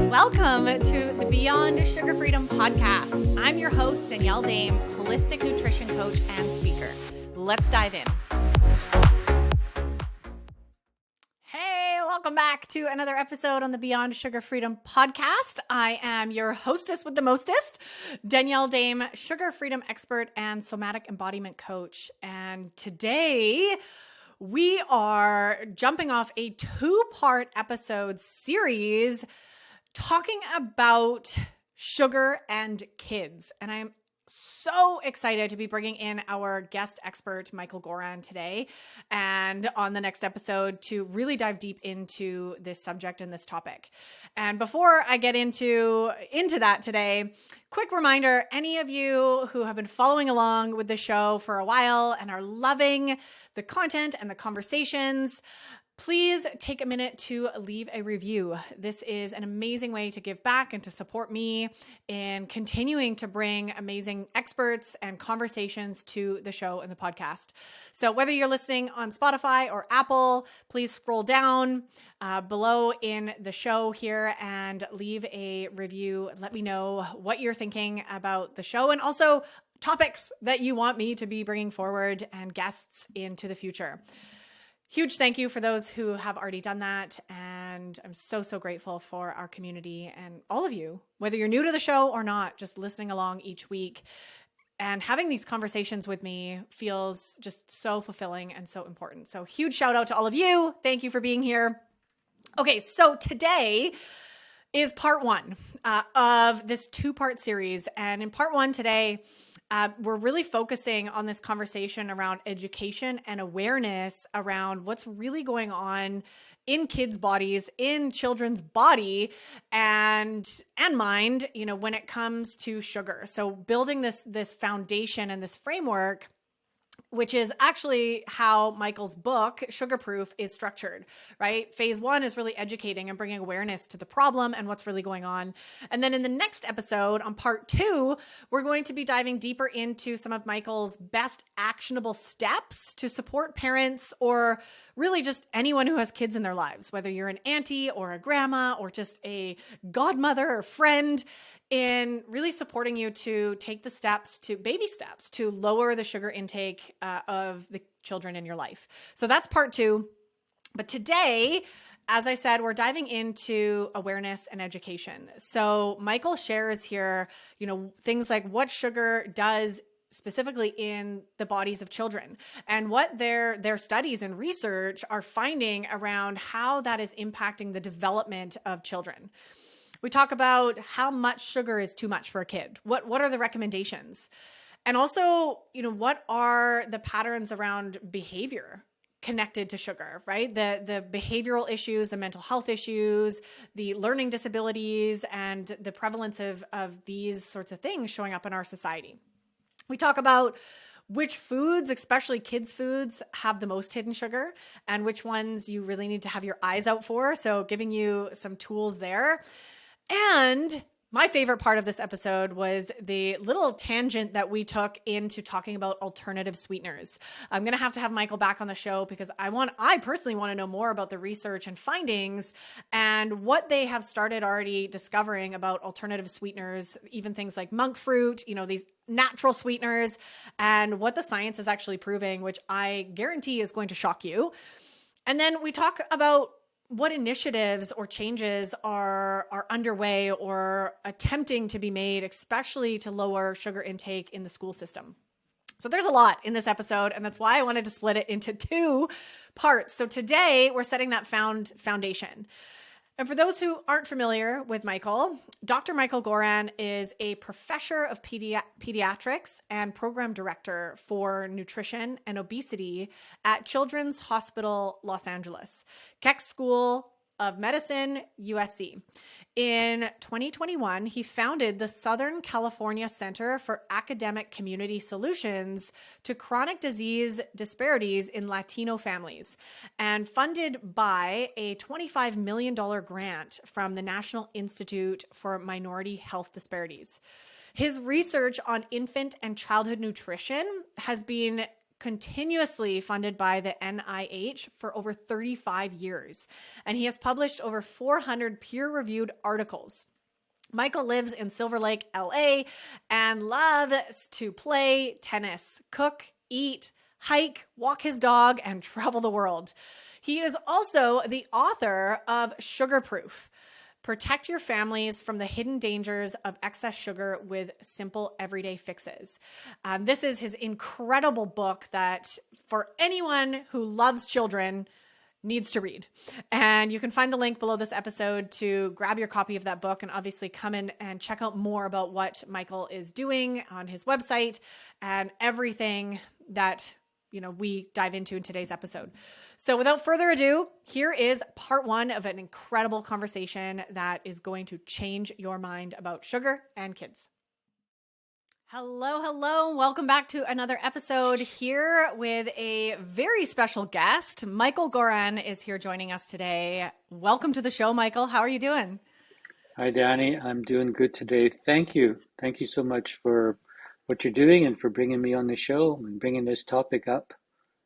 Welcome to the Beyond Sugar Freedom podcast. I'm your host, Danielle Dame, holistic nutrition coach and speaker. Let's dive in. Hey, welcome back to another episode on the Beyond Sugar Freedom podcast. I am your hostess with the mostest, Danielle Dame, sugar freedom expert and somatic embodiment coach. And today we are jumping off a two-part episode series talking about sugar and kids. And I'm so excited to be bringing in our guest expert, Michael Goran, today and on the next episode to really dive deep into this subject and this topic. And before I get into that today, quick reminder, any of you who have been following along with the show for a while and are loving the content and the conversations, please take a minute to leave a review. This is an amazing way to give back and to support me in continuing to bring amazing experts and conversations to the show and the podcast. So whether you're listening on Spotify or Apple, please scroll down below in the show here and leave a review. Let me know what you're thinking about the show and also topics that you want me to be bringing forward and guests into the future. Huge thank you for those who have already done that. And I'm so grateful for our community and all of you, whether you're new to the show or not, just listening along each week and having these conversations with me feels just so fulfilling and so important. So huge shout out to all of you. Thank you for being here. Okay, so today is part one of this two-part series. And in part one today, we're really focusing on this conversation around education and awareness around what's really going on in kids' bodies, in children's body and mind, when it comes to sugar. So building this foundation and this framework, which is actually how Michael's book, Sugarproof, is structured, right? Phase one is really educating and bringing awareness to the problem and what's really going on. And then in the next episode, on part two, we're going to be diving deeper into some of Michael's best actionable steps to support parents or really just anyone who has kids in their lives, whether you're an auntie or a grandma or just a godmother or friend, in really supporting you to take the baby steps to lower the sugar intake of the children in your life. So that's part two. But today, as I said, we're diving into awareness and education. So Michael shares here, things like what sugar does specifically in the bodies of children and what their studies and research are finding around how that is impacting the development of children. We talk about how much sugar is too much for a kid. What are the recommendations? And also, what are the patterns around behavior connected to sugar, right? The behavioral issues, the mental health issues, the learning disabilities, and the prevalence of these sorts of things showing up in our society. We talk about which foods, especially kids' foods, have the most hidden sugar and which ones you really need to have your eyes out for. So giving you some tools there. And my favorite part of this episode was the little tangent that we took into talking about alternative sweeteners. I'm going to have Michael back on the show because I personally want to know more about the research and findings and what they have started already discovering about alternative sweeteners, even things like monk fruit, these natural sweeteners, and what the science is actually proving, which I guarantee is going to shock you. And then we talk about what initiatives or changes are underway or attempting to be made, especially to lower sugar intake in the school system. So there's a lot in this episode, and that's why I wanted to split it into two parts. So today we're setting that foundation. And for those who aren't familiar with Michael, Dr. Michael Goran is a professor of pediatrics and program director for nutrition and obesity at Children's Hospital Los Angeles, Keck School of Medicine, USC. In 2021, he founded the Southern California Center for Academic Community Solutions to Chronic Disease Disparities in Latino Families, and funded by a $25 million grant from the National Institute for Minority Health Disparities. His research on infant and childhood nutrition has been continuously funded by the NIH for over 35 years, and he has published over 400 peer-reviewed articles. Michael lives in Silver Lake, LA, and loves to play tennis, cook, eat, hike, walk his dog, and travel the world. He is also the author of Sugarproof. Protect your families from the hidden dangers of excess sugar with simple everyday fixes. This is his incredible book that for anyone who loves children needs to read. And you can find the link below this episode to grab your copy of that book and obviously come in and check out more about what Michael is doing on his website and everything that we dive into in today's episode. So without further ado, here is part 1 of an incredible conversation that is going to change your mind about sugar and kids. Hello. Welcome back to another episode here with a very special guest. Michael Goran is here joining us today. Welcome to the show, Michael. How are you doing? Hi, Danny. I'm doing good today. Thank you. Thank you so much for what you're doing and for bringing me on the show and bringing this topic up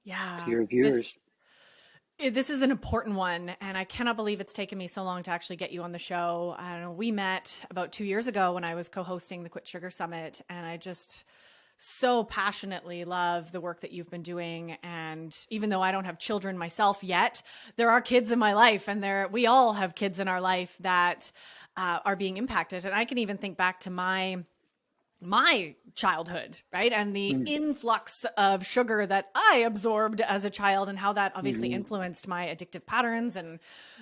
to your viewers. This is an important one, and I cannot believe it's taken me so long to actually get you on the show. I don't know, we met about 2 years ago when I was co-hosting the Quit Sugar Summit, and I just so passionately love the work that you've been doing. And even though I don't have children myself yet, there are kids in my life, and we all have kids in our life that are being impacted. And I can even think back to my childhood, right? And the influx of sugar that I absorbed as a child and how that obviously influenced my addictive patterns and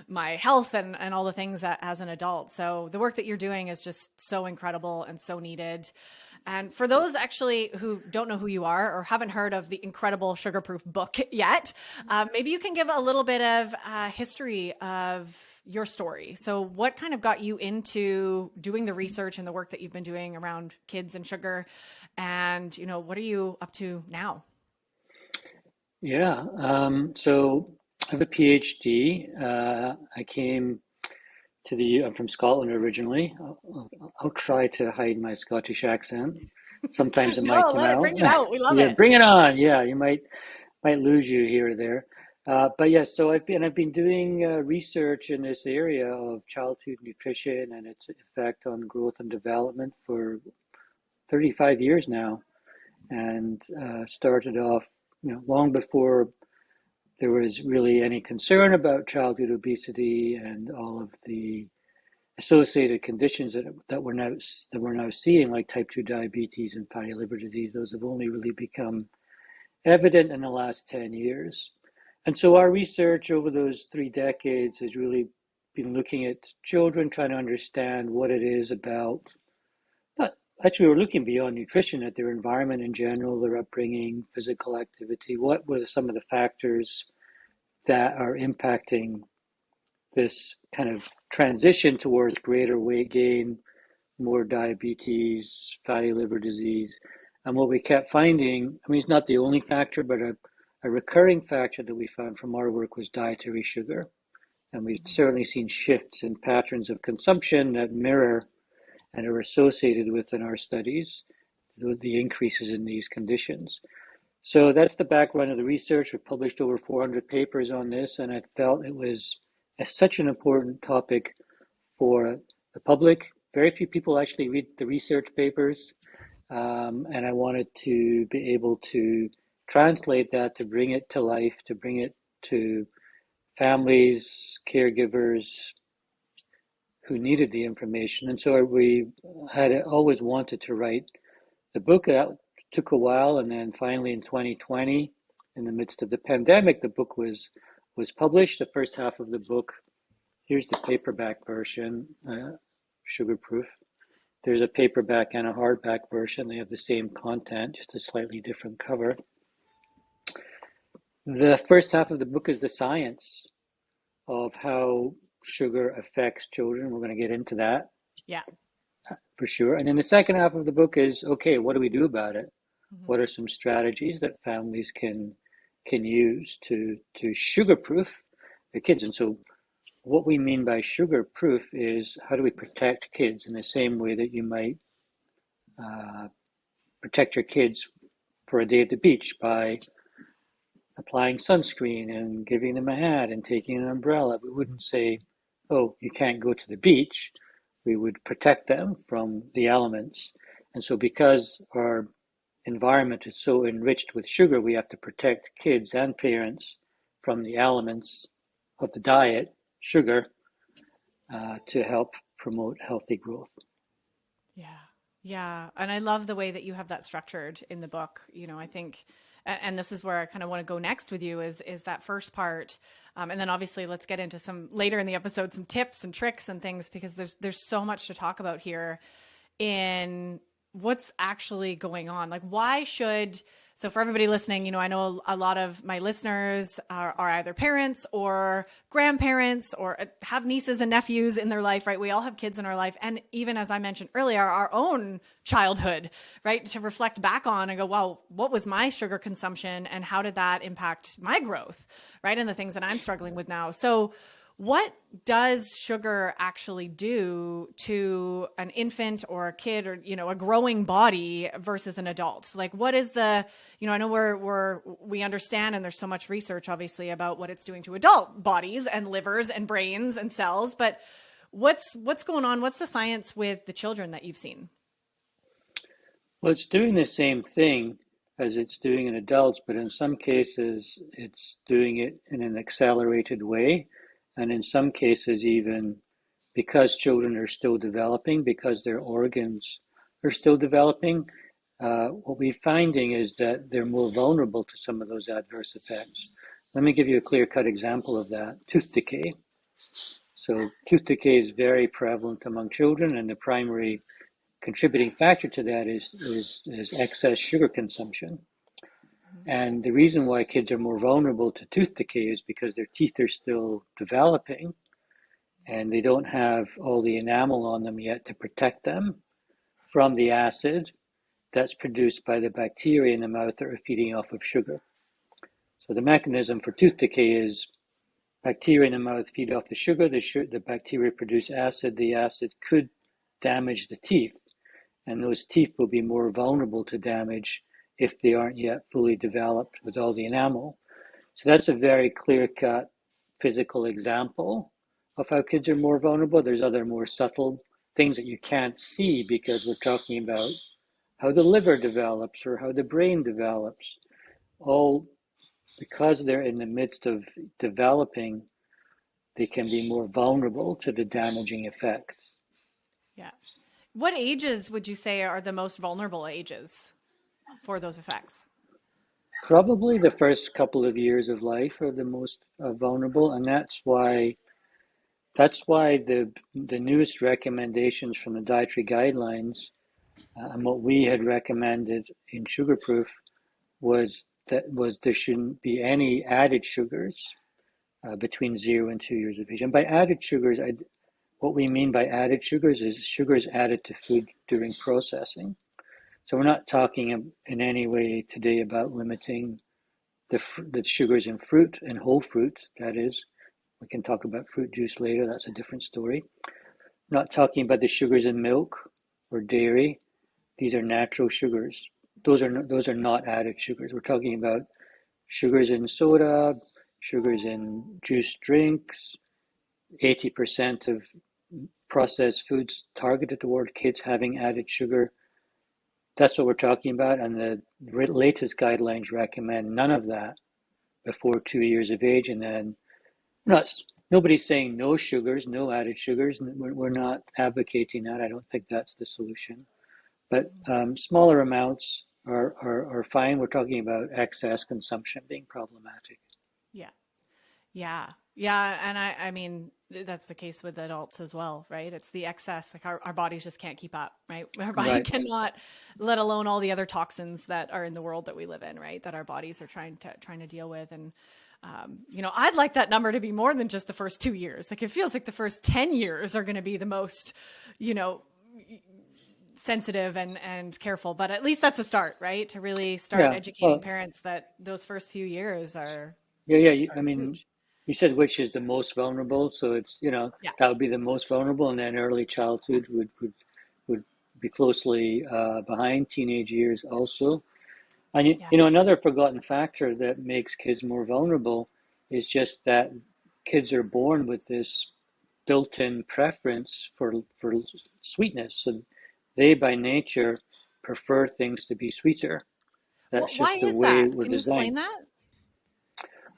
my health and all the things as an adult. So the work that you're doing is just so incredible and so needed. And for those actually who don't know who you are or haven't heard of the incredible Sugarproof book yet, maybe you can give a little bit of history of your story. So what kind of got you into doing the research and the work that you've been doing around kids and sugar? And, what are you up to now? Yeah. So I have a PhD. I came I'm from Scotland originally. I'll try to hide my Scottish accent. Sometimes it might come out. Bring it out. We love Yeah, it. bring it on. Yeah, you might lose you here or there. But yes, so I've been doing research in this area of childhood nutrition and its effect on growth and development for 35 years now, and started off, long before there was really any concern about childhood obesity and all of the associated conditions that we're now seeing, like type 2 diabetes and fatty liver disease. Those have only really become evident in the last 10 years. And so our research over those 3 decades has really been looking at children, trying to understand what it is about. Actually, we're looking beyond nutrition at their environment in general, their upbringing, physical activity. What were some of the factors that are impacting this kind of transition towards greater weight gain, more diabetes, fatty liver disease? And what we kept finding, it's not the only factor, but a recurring factor that we found from our work was dietary sugar. And we've certainly seen shifts in patterns of consumption that mirror and are associated with in our studies the increases in these conditions. So that's the background of the research. We've published over 400 papers on this, and I felt it was such an important topic for the public. Very few people actually read the research papers, and I wanted to be able to translate that, to bring it to life, to bring it to families, caregivers who needed the information. And so we had always wanted to write the book. That took a while, and then finally in 2020, in the midst of the pandemic, the book was published. The first half of the book, here's the paperback version, Sugarproof. There's a paperback and a hardback version. They have the same content, just a slightly different cover. The first half of the book is the science of how sugar affects children. We're going to get into that. Yeah. For sure. And then the second half of the book is, okay, what do we do about it? What are some strategies that families can use to sugar-proof the kids? And so what we mean by sugar-proof is, how do we protect kids in the same way that you might protect your kids for a day at the beach by applying sunscreen and giving them a hat and taking an umbrella. We wouldn't say, oh, you can't go to the beach. We would protect them from the elements. And so because our environment is so enriched with sugar, we have to protect kids and parents from the elements of the diet, sugar, to help promote healthy growth. Yeah. Yeah. And I love the way that you have that structured in the book. I think, and this is where I kind of want to go next with you is that first part. And then obviously let's get into some later in the episode, some tips and tricks and things, because there's so much to talk about here in what's actually going on. Like, so for everybody listening, I know a lot of my listeners are either parents or grandparents or have nieces and nephews in their life, right? We all have kids in our life. And even as I mentioned earlier, our own childhood, right? To reflect back on and go, well, what was my sugar consumption and how did that impact my growth, right? And the things that I'm struggling with now. So what does sugar actually do to an infant or a kid or, a growing body versus an adult? Like, what is I know we understand, and there's so much research obviously about what it's doing to adult bodies and livers and brains and cells, but what's going on? What's the science with the children that you've seen? Well, it's doing the same thing as it's doing in adults, but in some cases, it's doing it in an accelerated way. And in some cases, even because children are still developing, because their organs are still developing, what we're finding is that they're more vulnerable to some of those adverse effects. Let me give you a clear-cut example of that. Tooth decay. So tooth decay is very prevalent among children, and the primary contributing factor to that is excess sugar consumption. And the reason why kids are more vulnerable to tooth decay is because their teeth are still developing and they don't have all the enamel on them yet to protect them from the acid that's produced by the bacteria in the mouth that are feeding off of sugar. So the mechanism for tooth decay is bacteria in the mouth feed off the sugar, the bacteria produce acid, the acid could damage the teeth, and those teeth will be more vulnerable to damage if they aren't yet fully developed with all the enamel. So that's a very clear-cut physical example of how kids are more vulnerable. There's other more subtle things that you can't see because we're talking about how the liver develops or how the brain develops. All because they're in the midst of developing, they can be more vulnerable to the damaging effects. Yeah. What ages would you say are the most vulnerable ages for those effects? Probably the first couple of years of life are the most vulnerable, and that's why the newest recommendations from the dietary guidelines and what we had recommended in Sugarproof was there shouldn't be any added sugars between 0 and 2 years of age. And by added sugars, what we mean by added sugars is sugars added to food during processing. So we're not talking in any way today about limiting the sugars in fruit and whole fruit, that is. We can talk about fruit juice later, that's a different story. We're not talking about the sugars in milk or dairy. These are natural sugars. Those are not added sugars. We're talking about sugars in soda, sugars in juice drinks. 80% of processed foods targeted toward kids having added sugar. That's what we're talking about, and the latest guidelines recommend none of that before 2 years of age. And then nobody's saying no sugars, no added sugars. We're not advocating that. I don't think that's the solution. But smaller amounts are fine. We're talking about excess consumption being problematic. Yeah. Yeah. Yeah. And I mean, that's the case with adults as well, right? It's the excess, like our bodies just can't keep up, right? Our body Right. cannot, let alone all the other toxins that are in the world that we live in, right? That our bodies are trying to deal with. And, I'd like that number to be more than just the first 2 years. Like it feels like the first 10 years are going to be the most, sensitive and careful, but at least that's a start, right? To really start educating parents that those first few years are I mean, huge. you said which is the most vulnerable, so it's that would be the most vulnerable, and then early childhood would be closely behind teenage years also. And Yeah. you know, another forgotten factor that makes kids more vulnerable is just that kids are born with this built-in preference for sweetness. So they by nature prefer things to be sweeter. That's Why just the is way that? we're Can you explain designed. that?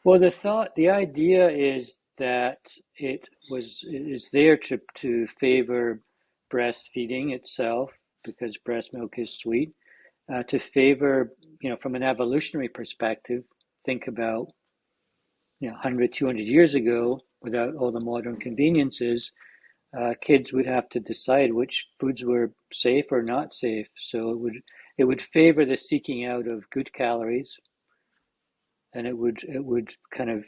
Well, the idea is that it's there to favor breastfeeding itself because breast milk is sweet, to favor, you know, from an evolutionary perspective, think about, you know, 100, 200 years ago, without all the modern conveniences, kids would have to decide which foods were safe or not safe. So it would favor the seeking out of good calories, and it would kind of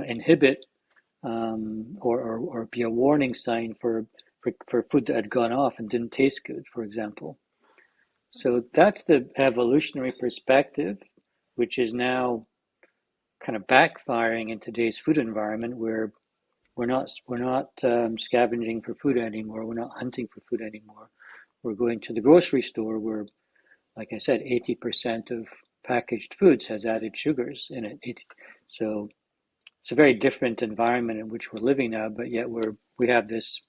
inhibit or be a warning sign for food that had gone off and didn't taste good, for example. So that's the evolutionary perspective, which is now kind of backfiring in today's food environment, where we're not scavenging for food anymore. We're not hunting for food anymore. We're going to the grocery store where, like I said, 80% of packaged foods has added sugars in it. So it's a very different environment in which we're living now, but yet we have this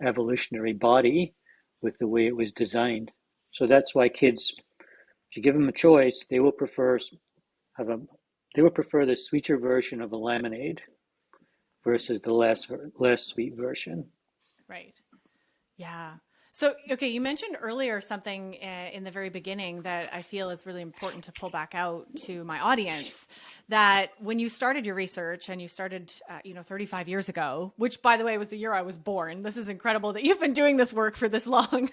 evolutionary body with the way it was designed. So that's why kids, if you give them a choice, have a they will prefer the sweeter version of a lemonade versus the less sweet version. Right. Yeah. So, okay, you mentioned earlier something in the very beginning that I feel is really important to pull back out to my audience. That when you started your research and you started, 35 years ago, which by the way was the year I was born. This is incredible that you've been doing this work for this long.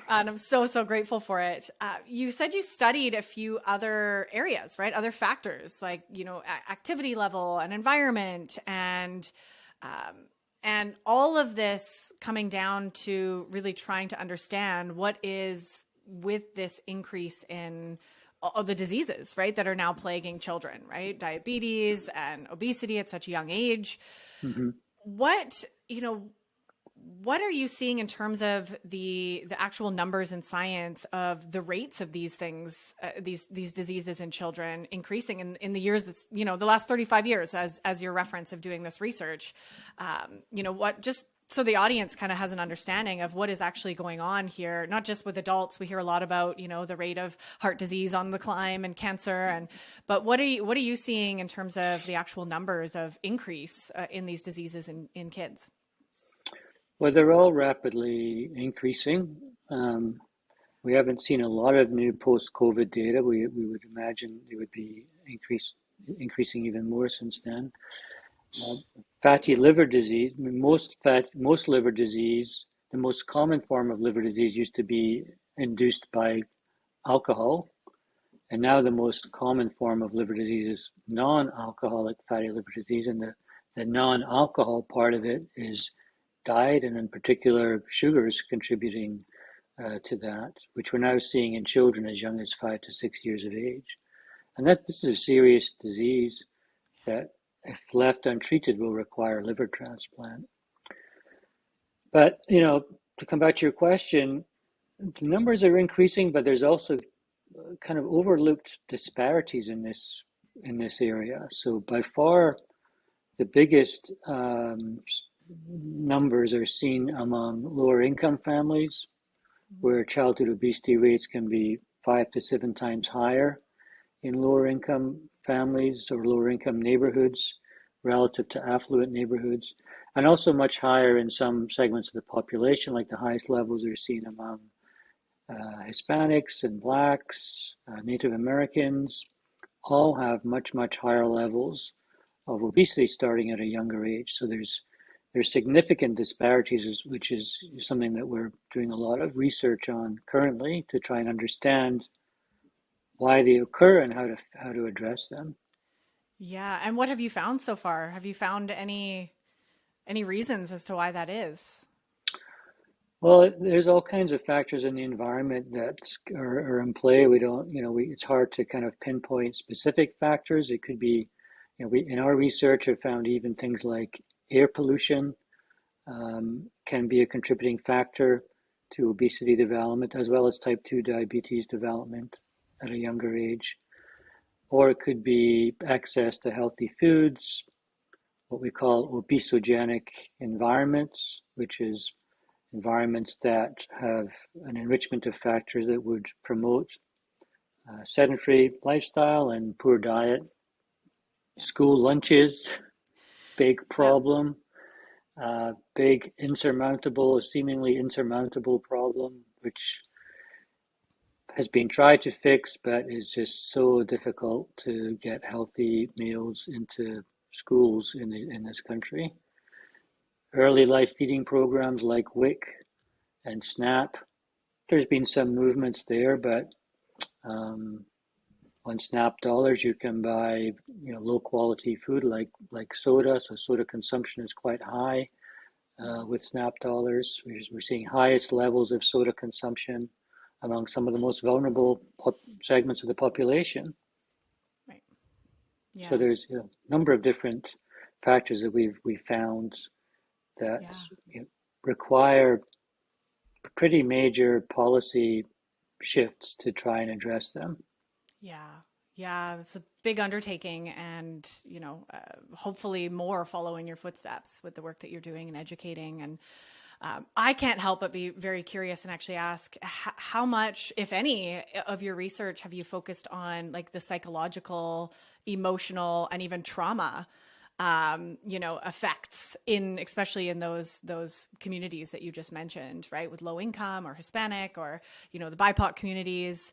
And I'm so, so grateful for it. You said you studied a few other areas, right? Other factors like, activity level and environment um, and all of this coming down to really trying to understand what is with this increase in all the diseases, right, that are now plaguing children, right? Diabetes and obesity at such a young age. Mm-hmm. What, what are you seeing in terms of the actual numbers in science of the rates of these things, these diseases in children increasing in the years, the last 35 years as your reference of doing this research? What, just so the audience kind of has an understanding of what is actually going on here, not just with adults. We hear a lot about, the rate of heart disease on the climb and cancer, but what are you seeing in terms of the actual numbers of increase in these diseases in kids? Well, they're all rapidly increasing. Um, we haven't seen a lot of new post-COVID data. We would imagine it would be increasing even more since then. Uh, Fatty liver disease. I mean, most liver disease, the most common form of liver disease used to be induced by alcohol, and now the most common form of liver disease is non-alcoholic fatty liver disease, and the non-alcohol part of it is diet, and in particular sugars contributing to that, which we're now seeing in children as young as 5 to 6 years of age. And this is a serious disease that, if left untreated, will require liver transplant. But, to come back to your question, the numbers are increasing, but there's also kind of overlooked disparities in this area. So by far, the biggest numbers are seen among lower income families, where childhood obesity rates can be 5 to 7 times higher in lower income families or lower income neighborhoods relative to affluent neighborhoods, and also much higher in some segments of the population. Like the highest levels are seen among Hispanics and Blacks, Native Americans, all have much, much higher levels of obesity starting at a younger age. So there's significant disparities, which is something that we're doing a lot of research on currently to try and understand why they occur and how to address them. Yeah. And what have you found so far? Have you found any reasons as to why that is? Well, there's all kinds of factors in the environment that are in play. We don't, it's hard to kind of pinpoint specific factors. It could be, we in our research have found even things like air pollution can be a contributing factor to obesity development, as well as type 2 diabetes development. at a younger age. Or it could be access to healthy foods, what we call obesogenic environments, which is environments that have an enrichment of factors that would promote sedentary lifestyle and poor diet. School lunches, big Yep. problem, big insurmountable, seemingly insurmountable problem, which has been tried to fix, but is just so difficult to get healthy meals into schools in this country. Early life feeding programs like WIC and SNAP, there's been some movements there, but um, on SNAP dollars you can buy low quality food like soda. So soda consumption is quite high with SNAP dollars. We're seeing highest levels of soda consumption among some of the most vulnerable segments of the population. Right. So Yeah. there's a number of different factors that we found that Yeah. require pretty major policy shifts to try and address them. Yeah. Yeah. It's a big undertaking, and, hopefully more follow in your footsteps with the work that you're doing and educating. And I can't help but be very curious and actually ask how much, if any, of your research have you focused on like the psychological, emotional, and even trauma, effects in, especially in those communities that you just mentioned, right? With low income or Hispanic or, the BIPOC communities,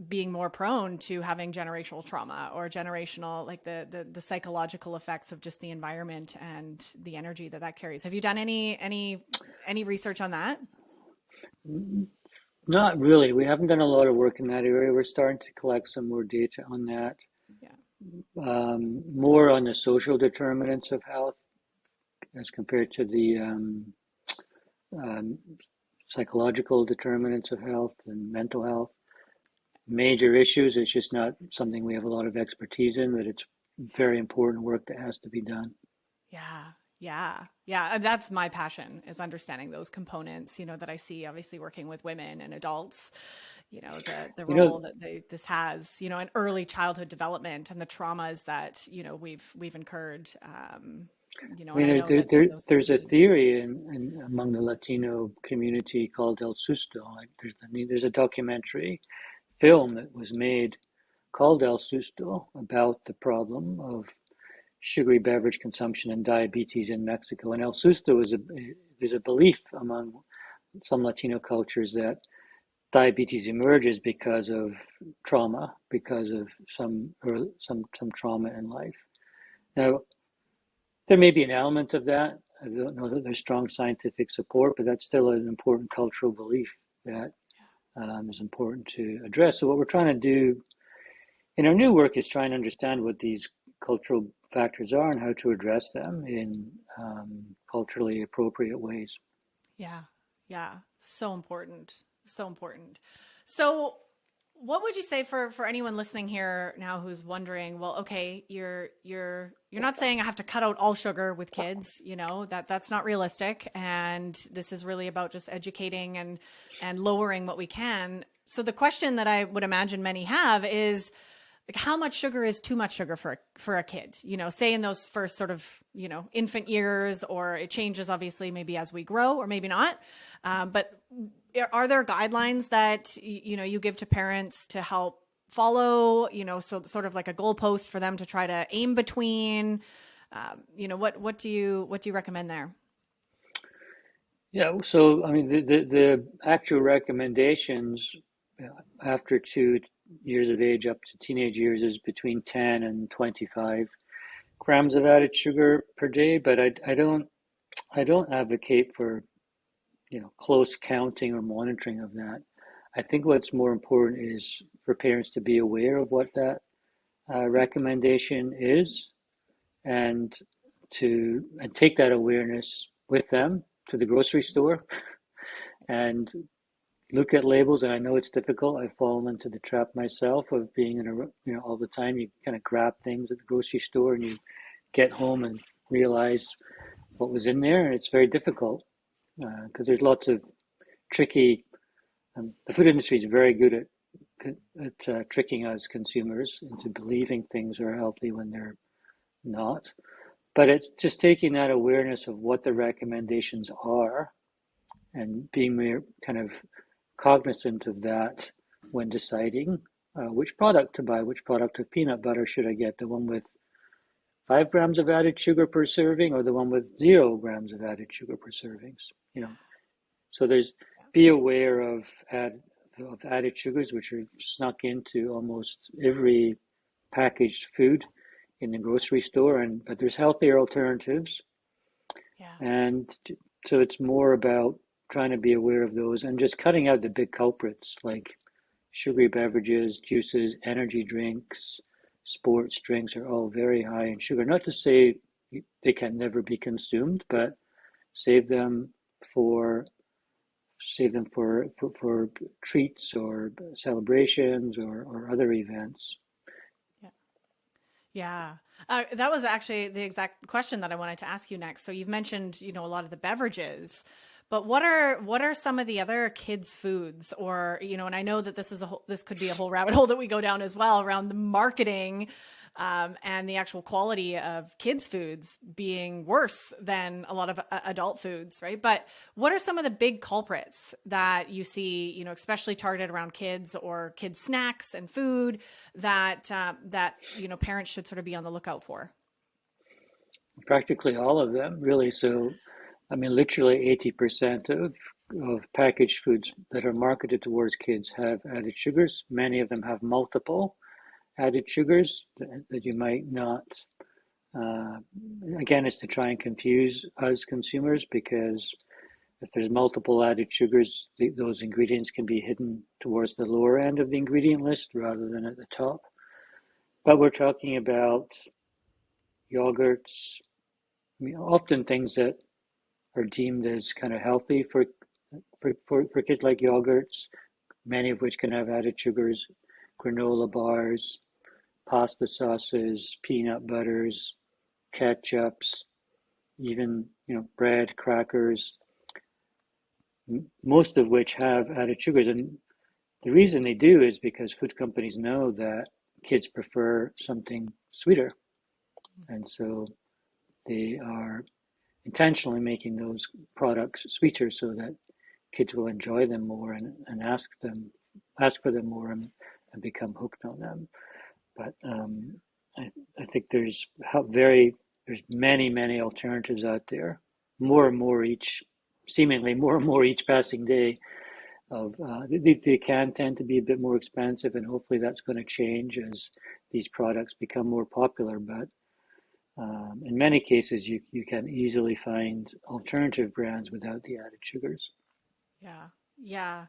being more prone to having generational trauma or generational, like the psychological effects of just the environment and the energy that carries. Have you done any research on that? Not really. We haven't done a lot of work in that area. We're starting to collect some more data on that, Yeah. more on the social determinants of health as compared to the um, psychological determinants of health and mental health. Major issues. It's just not something we have a lot of expertise in, but it's very important work that has to be done. Yeah. Yeah. Yeah. And that's my passion, is understanding those components, that I see obviously working with women and adults, the You know, role that this has, in early childhood development and the traumas that, we've incurred. I And I mean, know that in those there's a communities. theory among the Latino community called El Susto. Like there's a documentary film that was made called El Susto about the problem of sugary beverage consumption and diabetes in Mexico. And El Susto there's a belief among some Latino cultures that diabetes emerges because of trauma, because of some trauma in life. Now, there may be an element of that. I don't know that there's strong scientific support, but that's still an important cultural belief that is important to address. So what we're trying to do in our new work is try and understand what these cultural factors are and how to address them in culturally appropriate ways. Yeah. Yeah. So important. So important. So what would you say for anyone listening here now who's wondering, well, okay, you're not saying I have to cut out all sugar with kids, that's not realistic. And this is really about just educating and lowering what we can. So the question that I would imagine many have is, like, how much sugar is too much sugar for a kid, say in those first sort of, infant years, or it changes obviously maybe as we grow or maybe not. But are there guidelines that, you give to parents to help follow, so sort of like a goalpost for them to try to aim between, what do you recommend there? Yeah, so I mean, the actual recommendations after 2 years of age up to teenage years is between 10 and 25 grams of added sugar per day, but I don't advocate for close counting or monitoring of that. I think what's more important is for parents to be aware of what that recommendation is, and and take that awareness with them to the grocery store and look at labels. And I know it's difficult. I've fallen into the trap myself of being in a all the time. You kind of grab things at the grocery store and you get home and realize what was in there, and it's very difficult because there's lots of tricky. The food industry is very good at tricking us consumers into believing things are healthy when they're not. But it's just taking that awareness of what the recommendations are and being more kind of cognizant of that when deciding which product to buy, which product of peanut butter should I get, the one with 5 grams of added sugar per serving or the one with 0 grams of added sugar per servings. So be aware of added sugars, which are snuck into almost every packaged food in the grocery store, but there's healthier alternatives. Yeah. And so it's more about trying to be aware of those and just cutting out the big culprits like sugary beverages, juices, energy drinks, sports drinks are all very high in sugar. Not to say they can never be consumed, but save them for treats or celebrations or other events. Yeah. Yeah. That was actually the exact question that I wanted to ask you next. So you've mentioned, a lot of the beverages, but what are some of the other kids' foods, or, and I know that this could be a whole rabbit hole that we go down as well around the marketing, and the actual quality of kids' foods being worse than a lot of adult foods, right? But what are some of the big culprits that you see, especially targeted around kids or kids' snacks and food that parents should sort of be on the lookout for? Practically all of them, really. So, I mean, literally 80% of packaged foods that are marketed towards kids have added sugars. Many of them have multiple added sugars that you might not. Uh, Again, it's to try and confuse us consumers because if there's multiple added sugars, those ingredients can be hidden towards the lower end of the ingredient list rather than at the top. But we're talking about yogurts, often things that are deemed as kind of healthy for kids, like yogurts, many of which can have added sugars, granola bars, pasta sauces, peanut butters, ketchups, even bread, crackers, most of which have added sugars. And the reason they do is because food companies know that kids prefer something sweeter. And so they are intentionally making those products sweeter so that kids will enjoy them more and ask for them more and become hooked on them. But I think there's many alternatives out there, more and more seemingly more and more each passing day. They can tend to be a bit more expensive, and hopefully that's going to change as these products become more popular. But in many cases, you can easily find alternative brands without the added sugars. Yeah. Yeah.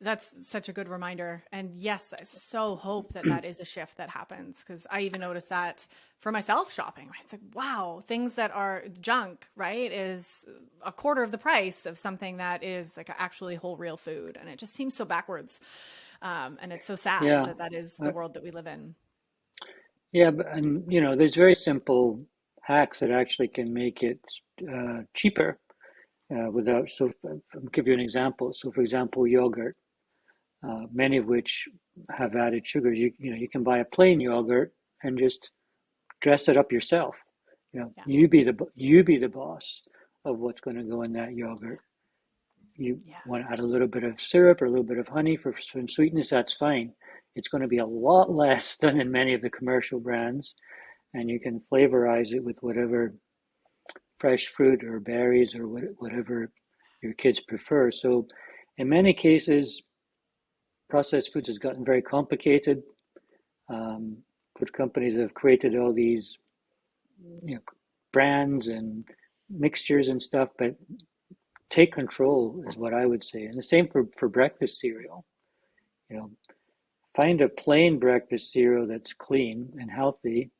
That's such a good reminder. And yes, I so hope that is a shift that happens, because I even noticed that for myself shopping, right? It's like, wow, things that are junk, right, is a quarter of the price of something that is like actually whole real food. And it just seems so backwards. And it's so sad Yeah, that is the uh, world that we live in. yeah, and there's very simple hacks that actually can make it cheaper without. So, I'll give you an example. So, for example, yogurt, many of which have added sugars. You can buy a plain yogurt and just dress it up yourself. Yeah. You be the boss of what's going to go in that yogurt. You Yeah. want to add a little bit of syrup or a little bit of honey for some sweetness, that's fine. It's going to be a lot less than in many of the commercial brands, and you can flavorize it with whatever fresh fruit or berries or whatever your kids prefer. So, in many cases, processed foods has gotten very complicated. Um, Food companies have created all these, you know, brands and mixtures and stuff, but take control is what I would say. And the same for breakfast cereal. You know, find a plain breakfast cereal that's clean and healthy.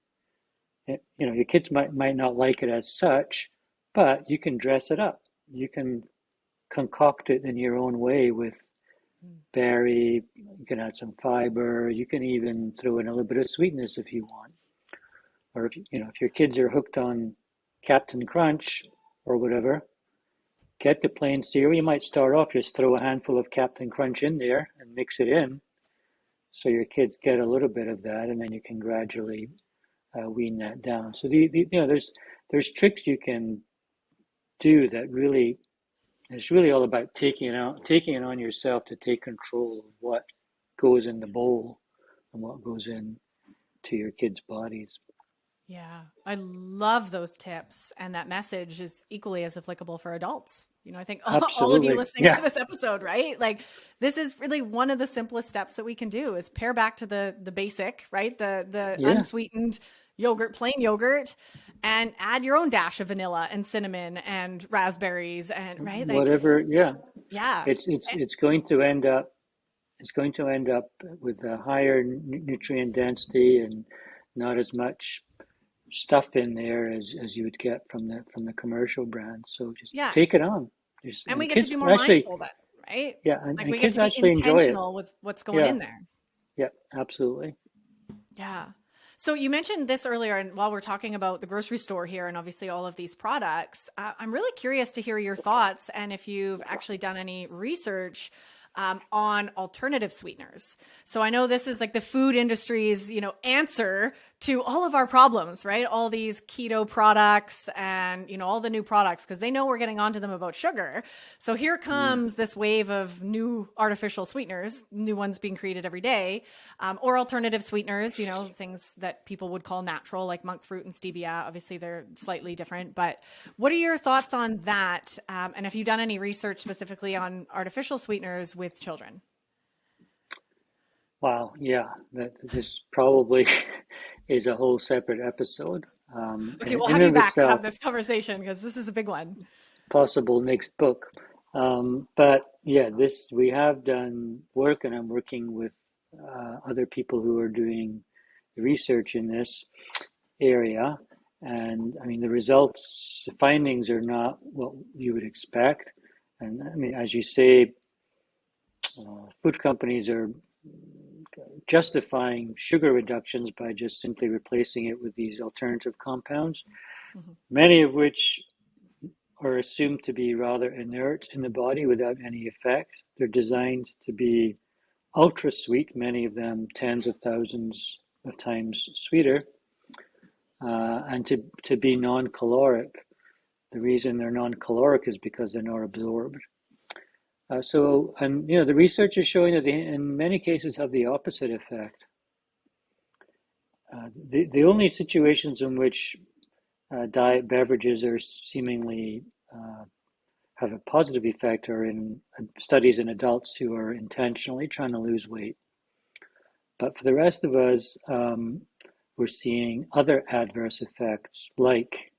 Your kids might not like it as such, but you can dress it up. You can concoct it in your own way with Mm. berry. You can add some fiber. You can even throw in a little bit of sweetness if you want. Or if your kids are hooked on Captain Crunch or whatever, get the plain cereal. You might start off, just throw a handful of Captain Crunch in there and mix it in. so your kids get a little bit of that, and then you can gradually wean that down. So there's tricks you can do that really it's really all about taking it on yourself to take control of what goes in the bowl and what goes in to your kids' bodies. Yeah, I love those tips. And that message is equally as applicable for adults. I think all of you Absolutely. listening to Yeah. this episode, right? Like this is really one of the simplest steps that we can do is pare back to the basic, right? The Yeah. unsweetened yogurt, plain yogurt, and add your own dash of vanilla and cinnamon and raspberries and right? Like, Whatever. Yeah. yeah. It's going to end up with a higher nutrient density and not as much stuff in there as you would get from the commercial brand. So just Yeah. take it on. And we And get to kids be more actually, mindful then, right? yeah, Like and we get kids to be actually enjoy it. intentional with what's going Yeah, in there. yeah, absolutely. Yeah. So you mentioned this earlier, and while we're talking about the grocery store here and obviously all of these products, I'm really curious to hear your thoughts and if you've actually done any research on alternative sweeteners. So I know this is like the food industry's, answer to all of our problems, right? All these keto products and, all the new products, because they know we're getting onto them about sugar. So here Mm. comes this wave of new artificial sweeteners, new ones being created every day, or alternative sweeteners, things that people would call natural, like monk fruit and stevia. Obviously, they're slightly different. But what are your thoughts on that? And have you done any research specifically on artificial sweeteners with children? Wow, yeah, this probably is a whole separate episode Okay, we'll in have and you of back to itself, have this conversation because this is a big one. possible next book. But yeah, this we have done work, and I'm working with other people who are doing research in this area. And I mean, the findings are not what you would expect. And I mean, as you say, food companies are justifying sugar reductions by just simply replacing it with these alternative compounds, Mhm. many of which are assumed to be rather inert in the body without any effect. They're designed to be ultra sweet, many of them tens of thousands of times sweeter, and to be non-caloric. The reason they're non-caloric is because they're not absorbed. And the research is showing that they, in many cases, have the opposite effect. The only situations in which diet beverages are seemingly have a positive effect are in studies in adults who are intentionally trying to lose weight. But for the rest of us, we're seeing other adverse effects, like,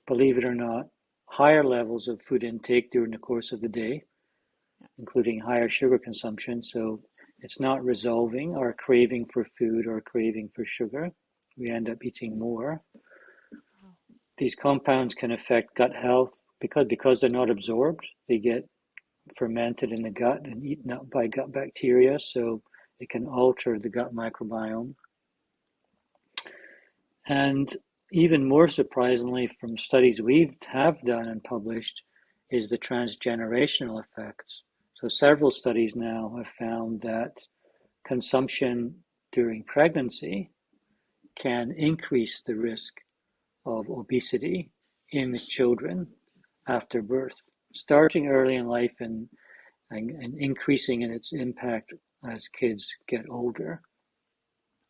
believe it or not, higher levels of food intake during the course of the day, including higher sugar consumption. So it's not resolving our craving for food or craving for sugar. We end up eating more. These compounds can affect gut health because they're not absorbed. They get fermented in the gut and eaten up by gut bacteria, so it can alter the gut microbiome. And even more surprisingly, from studies we have done and published, is the transgenerational effects. So several studies now have found that consumption during pregnancy can increase the risk of obesity in children after birth, starting early in life and increasing in its impact as kids get older.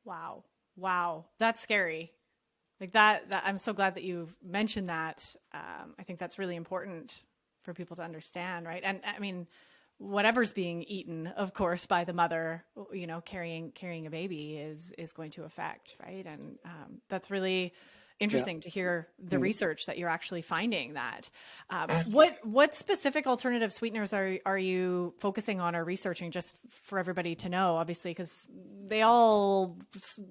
Wow. Wow. That's scary. Like that I'm so glad that you've mentioned that. I think that's really important for people to understand, right? And I mean, whatever's being eaten, of course, by the mother, carrying a baby is going to affect, right? And that's really Yeah. interesting to hear the Mm. research that you're actually finding that. What specific alternative sweeteners are you focusing on or researching, just for everybody to know? Obviously, because they all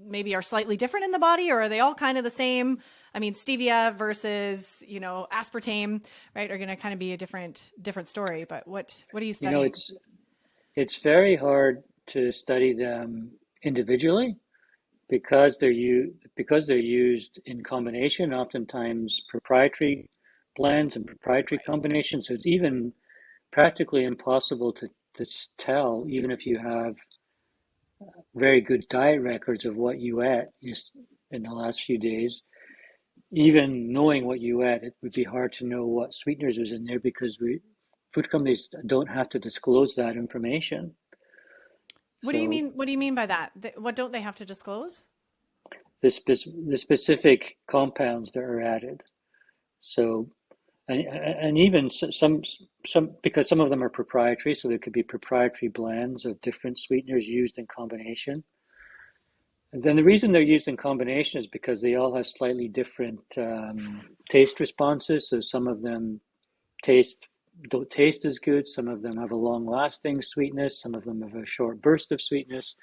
maybe are slightly different in the body, or are they all kind of the same? I mean, stevia versus aspartame, right, are going to kind of be a different story. But what are you You know, studying? it's very hard to study them individually because they're used in combination, oftentimes proprietary blends and proprietary combinations. So it's even practically impossible to tell, even if you have very good diet records of what you ate just in the last few days. Even knowing what you ate, it would be hard to know what sweeteners was in there because food companies don't have to disclose that information. What do you So mean? What do you mean by that? What don't they have to disclose? the specific compounds that are added. So and even some because some of them are proprietary, so there could be proprietary blends of different sweeteners used in combination. And then the reason they're used in combination is because they all have slightly different taste responses. So some of them taste don't taste as good. Some of them have a long-lasting sweetness. Some of them have a short burst of sweetness.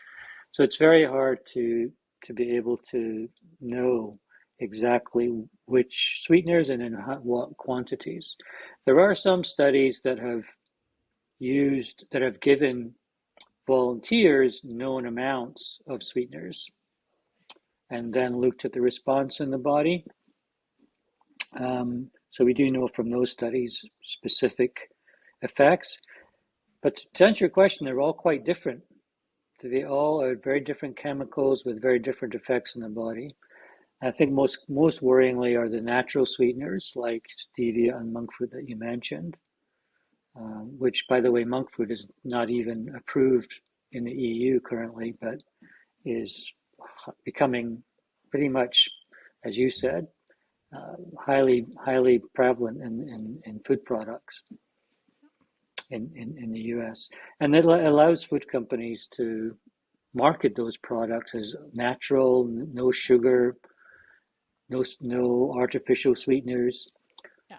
So it's very hard to be able to know exactly which sweeteners and in what quantities. There are some studies that have given volunteers known amounts of sweeteners and then looked at the response in the body. So we do know from those studies specific effects. But to answer your question, they're all quite different. They all are very different chemicals with very different effects in the body. I think most worryingly are the natural sweeteners like stevia and monk fruit that you mentioned, which, by the way, monk fruit is not even approved in the EU currently, but is becoming pretty much, as you said, highly prevalent in food products in the US. And it allows food companies to market those products as natural, no sugar, no artificial sweeteners. Yeah.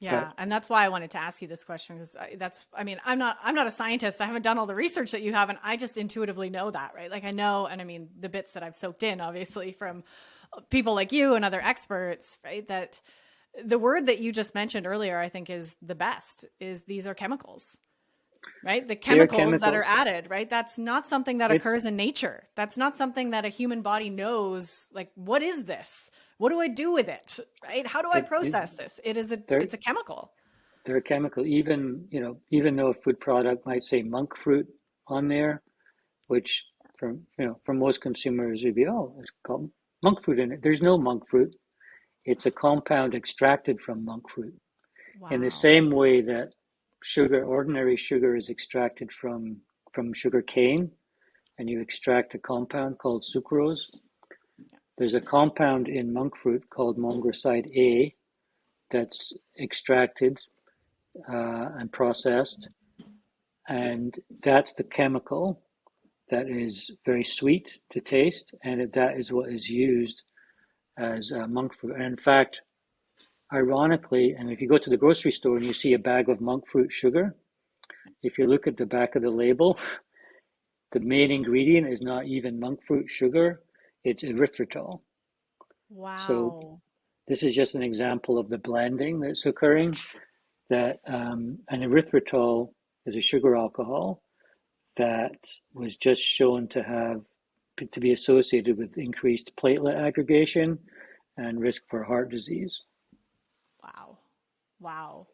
But Yeah, and that's why I wanted to ask you this question because I mean, I'm not a scientist. I haven't done all the research that you have, and I just intuitively know that, right? Like I know, and I mean, the bits that I've soaked in, obviously, from people like you and other experts, right? That the word that you just mentioned earlier, I think, is the best. Is these are chemicals, right? The they are chemicals that are chemicals. added, right? That's not something that It's occurs in nature. That's not something that a human body knows. Like, what is this? What do I do with it? Right? How do I it process this? they're It's a chemical. they're a chemical. Even though a food product might say monk fruit on there, which from most consumers would be, oh, it's called monk fruit in it. There's no monk fruit. It's a compound extracted from monk fruit. In the Wow. same way that ordinary sugar is extracted from sugar cane, and you extract a compound called sucrose. There's a compound in monk fruit called mongroside A that's extracted and processed, and that's the chemical that is very sweet to taste, and that is what is used as monk fruit. And in fact, ironically, and if you go to the grocery store and you see a bag of monk fruit sugar, if you look at the back of the label, the main ingredient is not even monk fruit sugar, it's erythritol. So Wow. this is just an example of the blending that's occurring. That an erythritol is a sugar alcohol that was just shown to be associated with increased platelet aggregation and risk for heart disease. Wow. Wow.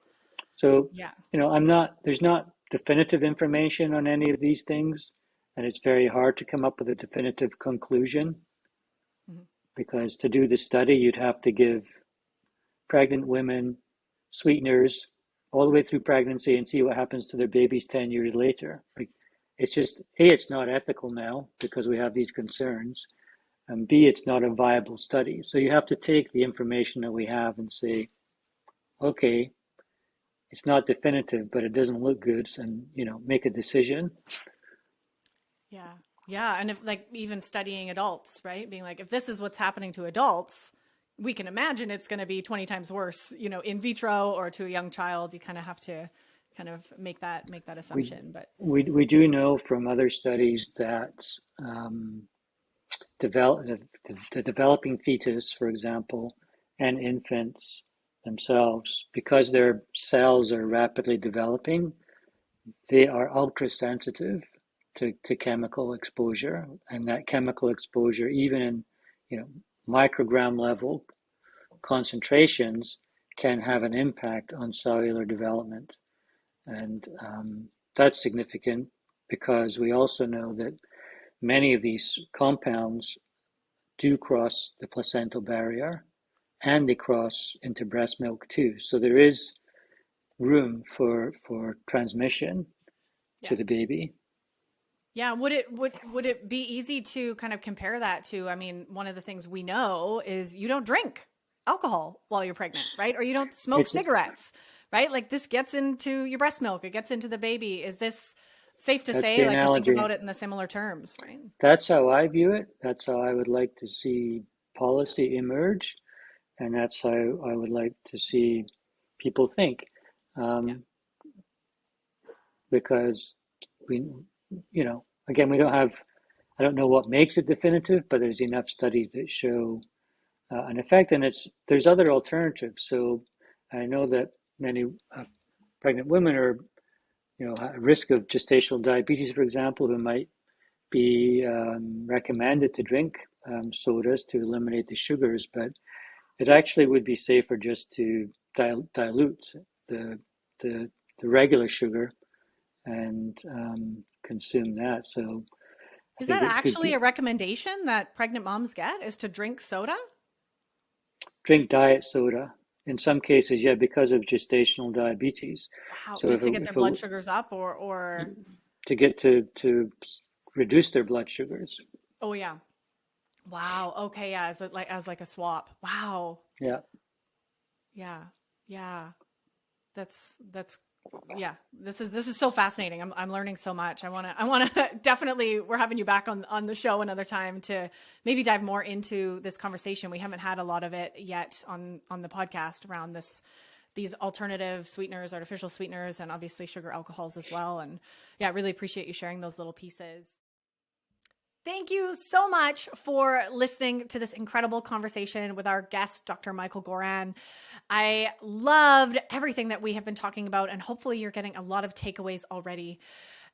So, Yeah. there's not definitive information on any of these things, and it's very hard to come up with a definitive conclusion Mhm. because to do the study, you'd have to give pregnant women sweeteners all the way through pregnancy and see what happens to their babies 10 years later. Like, it's just, A, it's not ethical now because we have these concerns, and B, it's not a viable study. So you have to take the information that we have and say, okay, it's not definitive, but it doesn't look good, and make a decision. Yeah. Yeah. And if like even studying adults, right? Being like, if this is what's happening to adults, we can imagine it's going to be 20 times worse, in vitro or to a young child. You kind of have to kind of make that We assumption. But we do know from other studies that um, develop the developing fetus, for example, and infants themselves, because their cells are rapidly developing, they are ultra sensitive to chemical exposure, and that chemical exposure, even in microgram level concentrations, can have an impact on cellular development, and that's significant. because we also know that many of these compounds do cross the placental barrier and they cross into breast milk too. So there is room for transmission Yeah. to the baby. Yeah, would it be easy to kind of compare that to, I mean, one of the things we know is you don't drink alcohol while you're pregnant, right? Or you don't smoke It's cigarettes, right? Like this gets into your breast milk, it gets into the baby. Is this safe to That's say, the like to think analogy. about it in the similar terms, right? That's how I view it. That's how I would like to see policy emerge, and that's how I would like to see people think. Yeah. Um, because we, again, we don't have, I don't know what makes it definitive, but there's enough studies that show an effect, and there's other alternatives. So I know that many pregnant women are, at risk of gestational diabetes, for example, who might be recommended to drink sodas to eliminate the sugars, but it actually would be safer just to dilute the the regular sugar and consume that. So I Is think that it could actually a recommendation that pregnant moms get, is to drink soda? drink diet soda. In some cases, yeah, because of gestational diabetes. Wow, So just to get their blood sugars up or to get to reduce their blood sugars. oh yeah. Wow. Okay, yeah, as like a swap. Wow. Yeah. Yeah. Yeah. That's yeah. This is so fascinating. I'm learning so much. I want to definitely, we're having you back on the show another time to maybe dive more into this conversation. We haven't had a lot of it yet on the podcast around these alternative sweeteners, artificial sweeteners, and obviously sugar alcohols as well. And yeah, I really appreciate you sharing those little pieces. Thank you so much for listening to this incredible conversation with our guest, Dr. Michael Goran. I loved everything that we have been talking about, and hopefully you're getting a lot of takeaways already.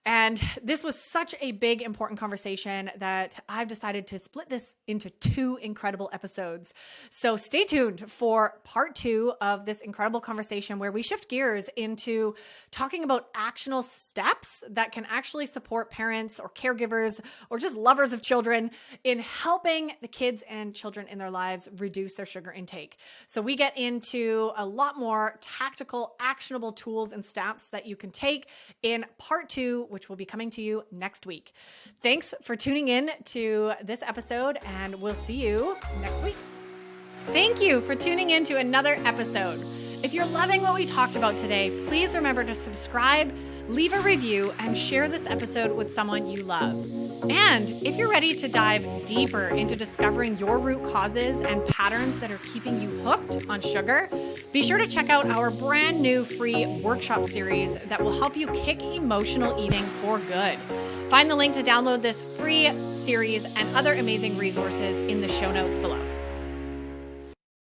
And this was such a big, important conversation that I've decided to split this into 2 incredible episodes. So stay tuned for part 2 of this incredible conversation where we shift gears into talking about actionable steps that can actually support parents or caregivers or just lovers of children in helping the kids and children in their lives reduce their sugar intake. So we get into a lot more tactical, actionable tools and steps that you can take in part 2, which will be coming to you next week. Thanks for tuning in to this episode, and we'll see you next week. Thank you for tuning in to another episode. If you're loving what we talked about today, please remember to subscribe, leave a review, and share this episode with someone you love. And if you're ready to dive deeper into discovering your root causes and patterns that are keeping you hooked on sugar, be sure to check out our brand new free workshop series that will help you kick emotional eating for good. Find the link to download this free series and other amazing resources in the show notes below.